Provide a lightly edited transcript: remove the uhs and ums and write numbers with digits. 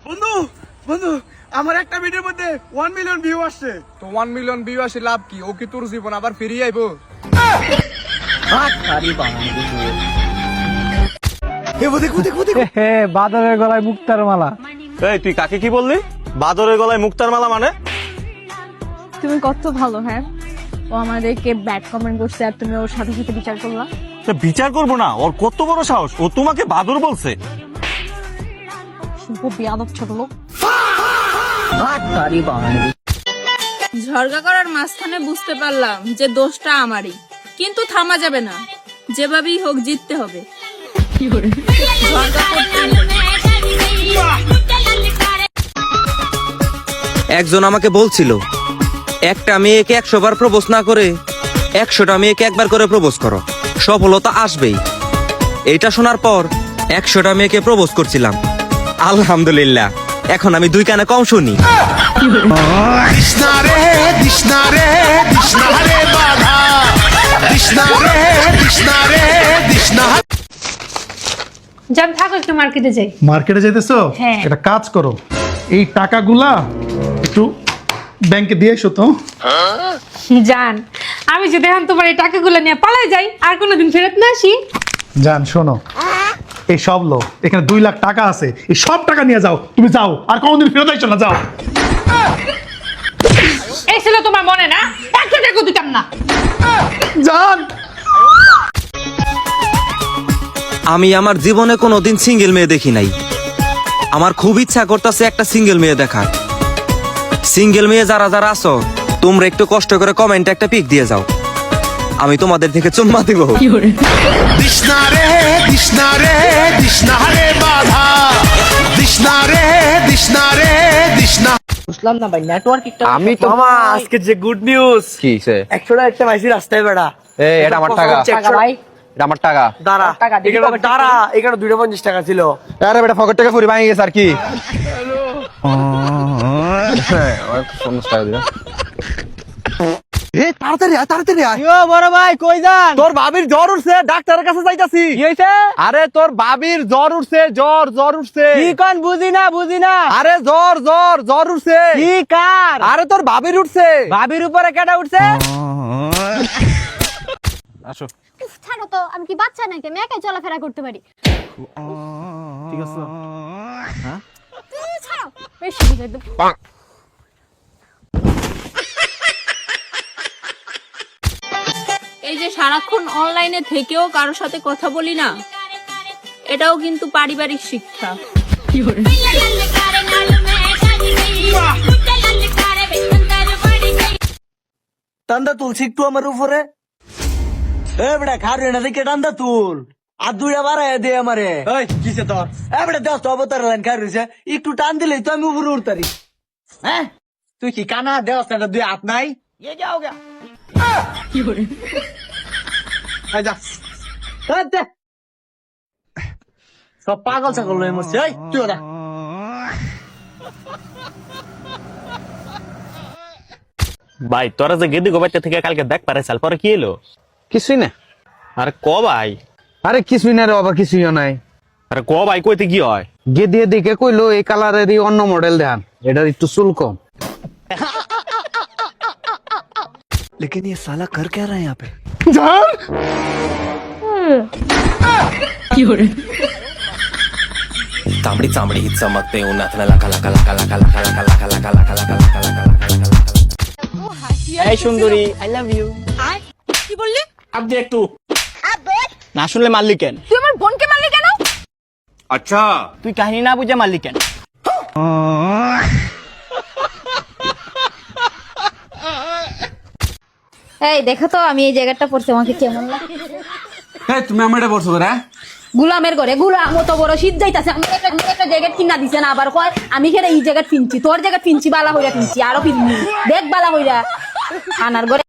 বন্ধু বন্ধু আমার একটা ভিডিওর মধ্যে 1 মিলিয়ন ভিউ আসছে। তো 1 মিলিয়ন ভিউ আসে লাভ কি? ও কি তোর জীবন আবার ফিরিয়ে আইবো? বাদরের গলায় মুক্তার মালা। এই তুই কাকে কি বললি? বাদরের গলায় মুক্তার মালা মানে? তুমি কত ভালো। হ্যাঁ, ও আমাদেরকে ব্যাড কমেন্ট করছে আর তুমি ওর সাথে সাথে বিচার করলা। বিচার করবো না? ওর কত বড় সাহস, ও তোমাকে বাদর বলছে? শুভ বেয়াদব ছোট লোক। ঝগড়া করার মাঝখানে বুঝতে পারলাম যে দোষটা আমারই, কিন্তু থামা যাবে না, যেভাবেই হোক জিততে হবে। একজন আমাকে বলছিল একটা মেয়েকে 100 বার প্রপোজ না করে 100টা মেয়েকে একবার করে প্রপোজ করো, সফলতা আসবেই। এইটা শোনার পর 100টা মেয়েকে প্রপোজ করছিলাম। আলহামদুলিল্লাহ, এখন আমি 2 কানে কম শুনি। যান, থাকো, একটু মার্কেটে যাই। মার্কেটে যাইতেছো? হ্যাঁ। একটা কাজ করো, এই টাকাগুলা একটু ব্যাংকে দিয়ে এসো তো। যান, আমি যদি এখন তোমার এই টাকাগুলো নিয়ে পালাই যাই আর কোনোদিন ফেরত না আসি। জান শোনো, এই সব লো, এখানে 2 লাখ টাকা আছে, এই সব টাকা নিয়ে যাও, তুমি যাও, আর কোনোদিন ফেরত আইসো না, যাও। এই ছিল তোমার মনে না? একটা টাকা দিতাম না। জান, আমি আমার জীবনে কোনোদিন সিঙ্গেল মেয়ে দেখি নাই। আমার খুব ইচ্ছা করতেছে একটা সিঙ্গেল মেয়ে দেখার। সিঙ্গেল মেয়ে যারা যারা আছো, তোমরা একটু কষ্ট করে কমেন্টে একটা পিক দিয়ে যাও, আমি তোমাদের থেকে চুম্মা দিব। বুঝলাম না ভাই, নেটওয়ার্ক একটা। আমি তো মামা আজকে যে গুড নিউজ। কি সে? 100 টাকা একটা মাইসি রাস্তায় বেড়া। এই এটা আমার টাকা, টাকা ভাই, এটা আমার টাকা। দাঁড়া, টাকা দিবি, এখানে পকেটে দাঁড়া, এখানে 250 টাকা ছিল। আরে বেটা পকেট টাকা ফুরি ভাঙে গেছে আর কি। তাড়াতাড়ি আয়, তাড়াতাড়ি আয়। বড় ভাই কই যান? তোর ভাবির জ্বর উঠছে, ডাক্তারের কাছে যাইতাছি। কি হইছে? আরে তোর ভাবির জ্বর উঠছে, জ্বর উঠছে। কি কোন? বুঝি না। আরে জ্বর উঠছে। কি কার? আরে তোর ভাবির উঠছে। ভাবির উপরে কেডা উঠছে? আসো। উফ, ছাড়ো তো, আমি কি বাচ্চা নাকি? আমি একাই চলাফেরা করতে পারি। ঠিক আছে। ছাড়ো, বেশি বুঝাই দেব। এই যে সারাক্ষণ অনলাইনে থেকেও কারোর সাথে কথা বলি না, এটাও কিন্তু পারিবারিক শিক্ষা। টান্দা তুলছি একটু আমার উপরে। এ বেটা খারে না দেখে টান্দা তুল। আর 2টা বাড়ায় দে আমারে। এই কিসে তোর? এ বেটা দেখ তো অবতার লাইন খার রইছে, একটু টান দিলেই তো আমি উপরে উঠতারি। হ্যাঁ, তুই কি কানা দেওস না? 2 হাত নাই? এ যাও গা। এই যা। এই দে। সব পাগল ছাগল লই মরছে। এই তুই ওরা। ভাই তোরা যে গেদি গোবাইতে থেকে কালকে দেখ পারেছাল, পরে কি এলো? কিছুই না। আরে ক ভাই। আরে কিছুই না রে বাবা, কিছুই নাই। আরে ক ভাই, কইতে কি হয়? গেদিয়ে দিকে কইলো এই কালারেরই অন্য মডেল দেন, এটার একটু চুল কম। लेकिन ये साला कर क्या रहा है यहाँ पे? জান, চামড়ি চামড়ি চমকতে উনাথনা লাকা লাকা লাকা লাকা লাকা লাকা লাকা লাকা লাকা লাকা লাকা লাকা লাকা। এই সুন্দরী, আই লাভ ইউ। কি বললি? আপনি একটু না শুনলে মারলি কেন? তুই আমার বোনকে মারলি কেন? আচ্ছা তুই কাহিনী না বুঝে মারলি কেন? এই দেখো তো, আমি এই জায়গাটা পড়ছি, আমাকে কেমন লাগে? এই তুমি আমার এটা বলছো রে? গুলামের ঘরে গুলাম, মতো বড় শীত যাইতাছে, আমি একটা জায়গা কিনা দিছে না, আবার কয় আমি খেলে এই জায়গা কিনছি, তোর জায়গা কিনছি, বালা হইরা কিনছি, আরো কিনছি, দেখ বালা হইরা আনার ঘরে।